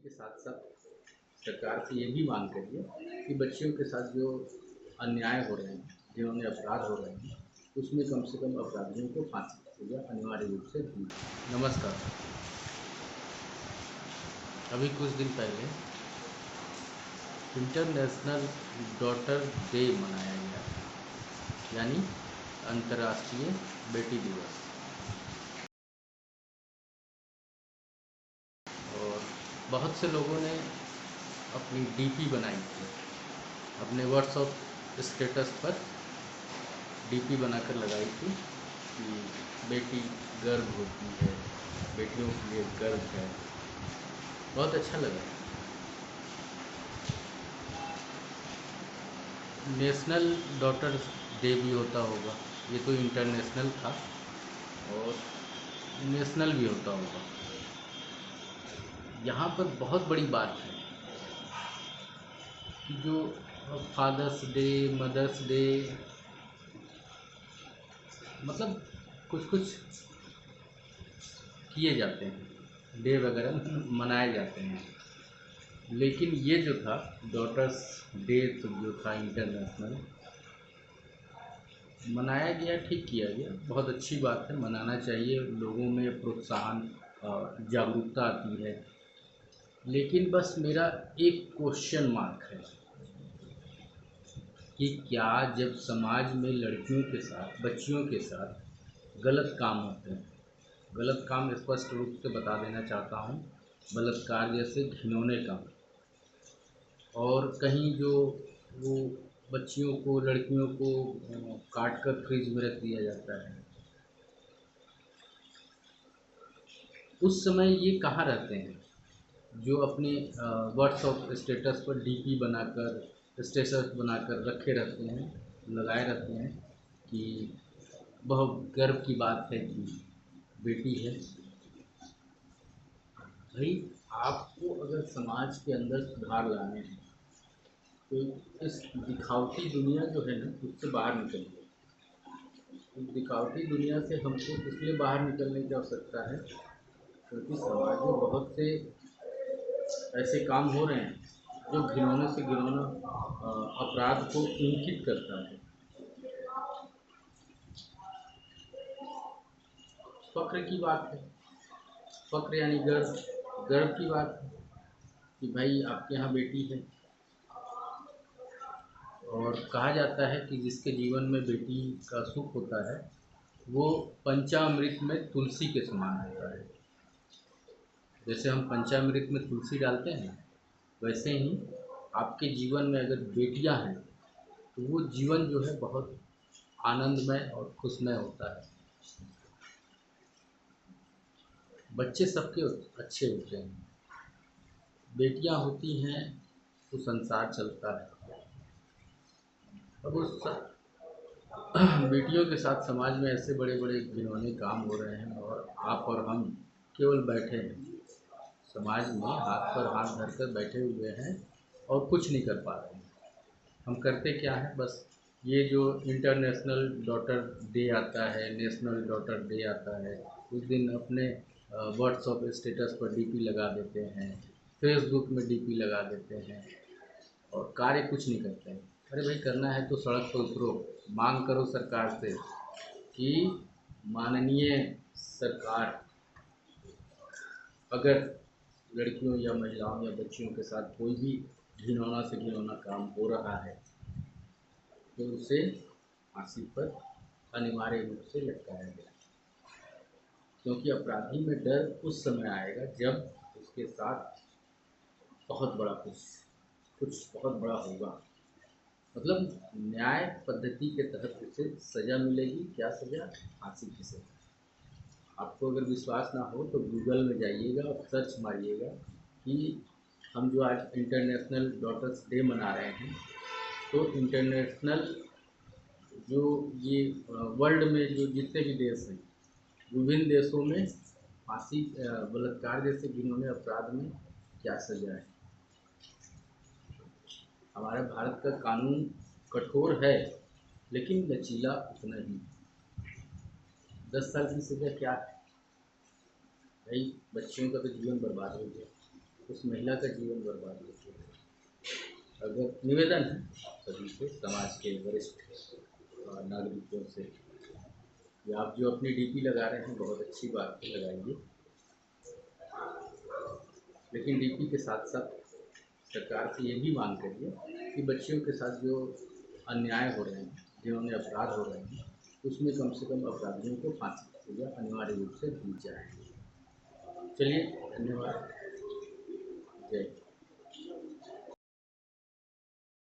के साथ साथ सरकार से ये भी मांग करिए कि बच्चियों के साथ जो अन्याय हो रहे हैं, जिन्होंने अपराध हो रहे हैं, उसमें कम से कम अपराधियों को फांसी की सज़ा अनिवार्य रूप से दी। नमस्कार। अभी कुछ दिन पहले इंटरनेशनल डॉटर डे मनाया गया, यानी अंतर्राष्ट्रीय बेटी दिवस। और बहुत से लोगों ने अपनी डीपी बनाई थी, अपने व्हाट्सएप स्टेटस पर डीपी बनाकर लगाई थी कि बेटी गर्व होती है, बेटियों के लिए गर्व है। बहुत अच्छा लगा। नेशनल डॉटर डे भी होता होगा, ये तो इंटरनेशनल था, और नेशनल भी होता होगा। यहाँ पर बहुत बड़ी बात है कि जो फादर्स डे, मदर्स डे, मतलब कुछ कुछ किए जाते हैं, डे वगैरह मनाए जाते हैं, लेकिन ये जो था डॉटर्स डे जो था इंटरनेशनल, मनाया गया, ठीक किया गया, बहुत अच्छी बात है, मनाना चाहिए। लोगों में प्रोत्साहन और जागरूकता आती है। लेकिन बस मेरा एक क्वेश्चन मार्क है कि क्या जब समाज में लड़कियों के साथ, बच्चियों के साथ गलत काम होते हैं, गलत काम स्पष्ट रूप से बता देना चाहता हूँ, बलात्कार जैसे घिनौने काम, और कहीं जो वो बच्चियों को, लड़कियों को काट कर फ्रिज में रख दिया जाता है, उस समय ये कहाँ रहते हैं जो अपने व्हाट्सएप स्टेटस पर डीपी बनाकर, स्टेटस बनाकर रखे रहते हैं, लगाए रहते हैं कि बहुत गर्व की बात है कि बेटी है। भाई, आपको अगर समाज के अंदर सुधार लाने हैं तो इस दिखावटी दुनिया जो है ना, उससे बाहर निकलिए। इस दिखावटी दुनिया से हमको इसलिए बाहर निकलने की आवश्यकता है क्योंकि समाज में बहुत से ऐसे काम हो रहे हैं जो घिनौने से घिनौना अपराध को इंगित करता है। फ़क्र की बात है, फ़क्र यानी गर्व, गर्व की बात है कि भाई आपके यहाँ बेटी है। और कहा जाता है कि जिसके जीवन में बेटी का सुख होता है वो पंचामृत में तुलसी के समान होता है। जैसे हम पंचामृत में तुलसी डालते हैं, वैसे ही आपके जीवन में अगर बेटियां हैं तो वो जीवन जो है बहुत आनंदमय और खुशमय होता है। बच्चे सबके अच्छे होते हैं, बेटियां होती हैं तो संसार चलता है। अब उस बेटियों के साथ समाज में ऐसे बड़े बड़े घिनौने काम हो रहे हैं और आप और हम केवल बैठे हैं, समाज में हाथ पर हाथ धरकर बैठे हुए हैं और कुछ नहीं कर पा रहे हैं। हम करते क्या है, बस ये जो इंटरनेशनल डॉटर डे आता है, नेशनल डॉटर डे आता है, उस दिन अपने व्हाट्सएप स्टेटस पर डीपी लगा देते हैं, फेसबुक में डीपी लगा देते हैं और कार्य कुछ नहीं करते हैं। अरे भाई, करना है तो सड़क पर उतरो, मांग करो सरकार से कि माननीय सरकार, अगर लड़कियों या महिलाओं या बच्चियों के साथ कोई भी घिनौना से घिनौना काम हो रहा है तो उसे फांसी पर अनिवार्य रूप से लटकाया गया। क्योंकि अपराधी में डर उस समय आएगा जब उसके साथ बहुत बड़ा कुछ बहुत बड़ा होगा, मतलब न्याय पद्धति के तहत उसे सज़ा मिलेगी। क्या सज़ा? फांसी की सज़ा। आपको अगर विश्वास ना हो तो गूगल में जाइएगा और सर्च मारिएगा कि हम जो आज इंटरनेशनल डॉटर्स डे मना रहे हैं, तो इंटरनेशनल जो ये वर्ल्ड में जो जितने भी देश हैं, विभिन्न देशों में फांसी, बलात्कार जैसे घिनौने अपराध में क्या सज़ा है। हमारे भारत का कानून कठोर है लेकिन लचीला उतना ही। 10 साल की सज़ा क्या है भाई? बच्चियों का तो जीवन बर्बाद हो गया। उस महिला का जीवन बर्बाद हो गया। अगर निवेदन है सभी से, समाज के वरिष्ठ नागरिकों से कि आप जो अपनी डीपी लगा रहे हैं बहुत अच्छी बात है, लगाइए, लेकिन डीपी के साथ साथ सरकार से ये भी मांग करिए कि बच्चियों के साथ जो अन्याय हो रहे हैं, जिन्होंने अपराध हो रहे हैं, उसमें कम से कम अपराधियों को फांसी की सजा अनिवार्य रूप से दी जाए। चलिए, धन्यवाद। जय